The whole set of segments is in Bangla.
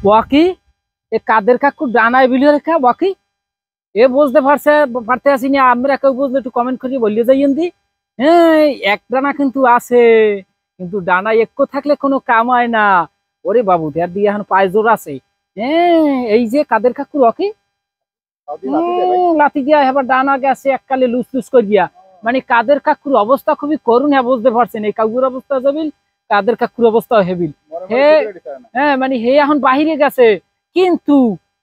ওয়াকি এ কাদের কাকু ডানায় বিলিয়ে রেখা ওয়াকি এ বুঝতে পারতে আসিনি। আমরা কেউ বুঝলে একটু কমেন্ট করে বলিয়ে যাইয়েন দি। হ্যাঁ, এক ডানা কিন্তু আছে, কিন্তু ডানা একটু থাকলে কোনো কাম হয় না। ওরে বাবু দেড় দিয়ে এখন পায়ে জোর আছে। হ্যাঁ, এই যে কাদের কাকু রকি লাথি দিয়া এবার ডানা গেছে এককালে লুস লুস করিয়া। মানে কাদের কাকুর অবস্থা খুবই করুণ। হ্যাঁ, বুঝতে পারছেন এই কাকুর অবস্থা জবিল, কাদের কাকুর অবস্থা হেবিল। হে হ্যাঁ, মানে হে এখন বাহিরে গেছে, কিন্তু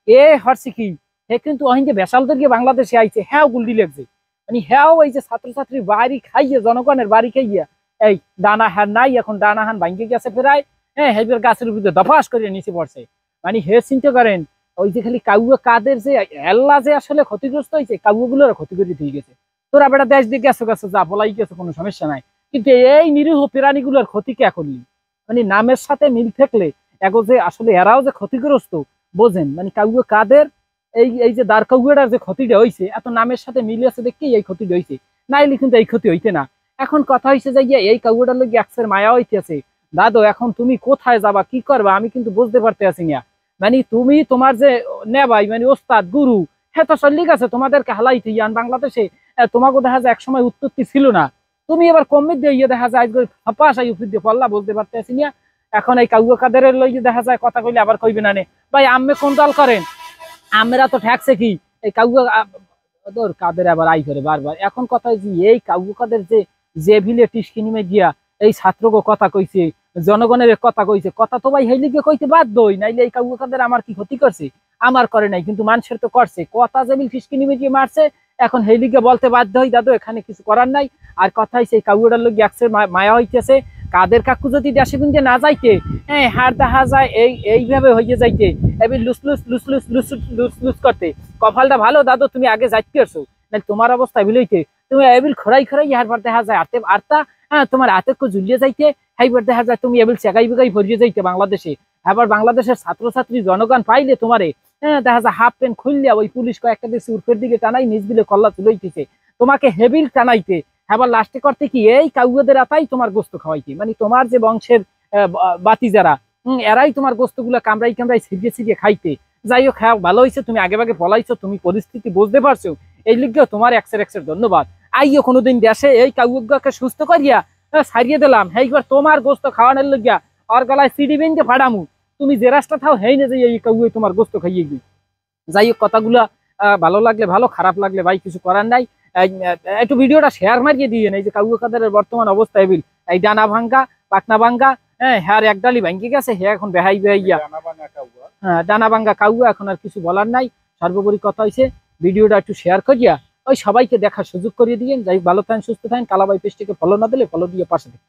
এ হচ্ছে কি হে কিন্তু অহিন্দে বেসালদের গিয়ে বাংলাদেশে আইছে। হ্যাঁ গুল্ডি লেগছে, মানে হ্যাঁ এই যে ছাত্রছাত্রীর বাড়ি খাইয়ে জনগণের বাড়ি খাইয়া এই ডানা হ্যাঁ নাই, এখন ডানা হান ভাঙ্গে গেছে প্রায়। হ্যাঁ, হেবের গাছের উপরে দফাস করে নিচে পড়ছে। মানে হে চিন্তা করেন ওই যে খালি কাউয়া কাদের যে এল্লা যে আসলে ক্ষতিগ্রস্ত হয়েছে, কাউগুলোর ক্ষতি করে দিয়ে গেছে। তোরা বেটা দেশ দিয়ে গেছো গেছো যা বলাই গেছে, কোনো সমস্যা নাই, কিন্তু এই নিরীহ প্রাণীগুলোর ক্ষতি কে করলি? মানে নামের সাথে মিল থাকলে এগো যে আসলে এরাও যে ক্ষতিগ্রস্ত বোঝেন। মানে কাউয়া কাদের এই এই যে দাঁড় কাউয়াটার যে ক্ষতিটা হয়েছে এত নামের সাথে মিলে আছে দেখি এই ক্ষতিটা হয়েছে, নাইলে কিন্তু এই ক্ষতি হইতে না। এখন কথা হয়েছে যে এই কাউয়াটার লোক একসের মায়া হইতেছে। দাদু এখন তুমি কোথায় যাবা, কি করবা, আমি কিন্তু বুঝতে পারতে আছি না। মানে তুমি তোমার যে নেবাই মানে ওস্তাদ গুরু, হ্যাঁ তো চল্লি গেছে তোমাদেরকে হালাইতে ইয়ান বাংলাদেশে। তোমাকে দেখা যায় একসময় উৎপত্তি ছিল না, তুমি এবার কমে দিয়ে ইয়ে দেখা যায় ফাঁপাস উপর দিয়ে পল্লা, বলতে পারতে আছি না। এখন এই কাউয়া কাদের লইয়ে দেখা যায় কথা কইলে আবার কইবে না নে ভাই আম্মে কোন দল করেন। আমরা তো ঠেকছে কি এই কাউয়া কাদের আবার আই করে বারবার। এখন কথা হয়েছে এই কাউয়া কাদের যে যে ভিলে টিসকি নিমে গিয়া এই ছাত্রকে কথা কইছে, জনগণের কথা কইছে, কথা তো ভাই হেই লিগে কইতে বাধ্যই, নাইলে এই কাউয়া কাদের আমার কি ক্ষতি করছে? আমার করে নাই, কিন্তু মানুষের তো করছে। কথা যে বিল টিসকি নিমে গিয়ে মারছে, এখন হেই লিগে বলতে বাধ্য হই দাদু এখানে কিছু করার নাই। আর কথা হয়েছে এই কাউয়াটার লোক একসের মায়া হইতেছে। কাদের কাকু যদি দেশে গুঞ্জে না যাইতে, হ্যাঁ হার দেখা যায় এইভাবে হইয়ে যাইতে এবার loose loose loose loose loose loose loose করতে। কপালটা ভালো দাদু তুমি আগে যাইতে পারছো, নাহলে তোমার অবস্থা বিলইতে তুমি এবিল খরাই খরাই হারবার দেখা যায় আতে আরতা। হ্যাঁ, তোমার হাতে ঝুলিয়ে যাইতে হাইবার দেখা যায় তুমি এবিল চেগাই বেগাই ভরিয়ে যাইতে বাংলাদেশে। আবার বাংলাদেশের ছাত্রছাত্রী জনগণ পাইলে তোমারে হ্যাঁ দেখা যায় হাফ প্যান্ট খুললে ওই পুলিশ কয়েকটা দিচ্ছে উর্ফের দিকে টানাই নিজ বিলে কল্লা তুলইতেছে তোমাকে হেবিল টানাইতে। আবার লাস্টে করতে কি এই কাউদের আতাই তোমার গোস্ত খাওয়াইতে। মানে তোমার যে বংশের বাতি যারা এরাই তোমার গোস্ত গুলা কামড়াই কামড়াই ছিটিয়ে ছিটিয়ে খাইতে। যাই হোক, হ্যাঁ ভালো হয়েছে তুমি আগে ভাগে পলাইছো, তুমি পরিস্থিতি বুঝতে পারছো, এই লিগেও তোমার একসের ধন্যবাদ। আইও কোনোদিন দেশে এই কাউকে সুস্থ করিয়া সারিয়ে দিলাম, এইবার তোমার গোস্ত খাওয়ানোর লইয়া আর গলায় সিডি বেঁধে ফাড়ামু। তুমি যে রাস্তা থাও হেই না যে এই কাউয়ে তোমার গোস্ত খাইয়ে গই। যাই হোক, কথাগুলা ভালো লাগলে ভালো, খারাপ লাগলে ভাই কিছু করার নাই। একটু ভিডিওটা শেয়ার মারিয়ে দিয়ে এই যে কাউয়া কাদের বর্তমান অবস্থা এবিল এই ডানা ভাঙ্গা পাকনা ভাঙ্গা। হ্যাঁ, হ্যাঁ একডালি ভাঙ্গি গেছে, হ্যাঁ এখন বেহাই বেহাইয়া। হ্যাঁ, ডানা ভাঙ্গা কাউয়া, এখন আর কিছু বলার নাই। সর্বোপরি কথা হয়েছে ভিডিওটা একটু শেয়ার করিয়া ওই সবাইকে দেখার সুযোগ করিয়ে দিয়েন। যাই ভালো থাকেন, সুস্থ থাকেন। কালাবাই পেজটিকে ফলো না দিলে ফলো দিয়ে পাশে থাকেন।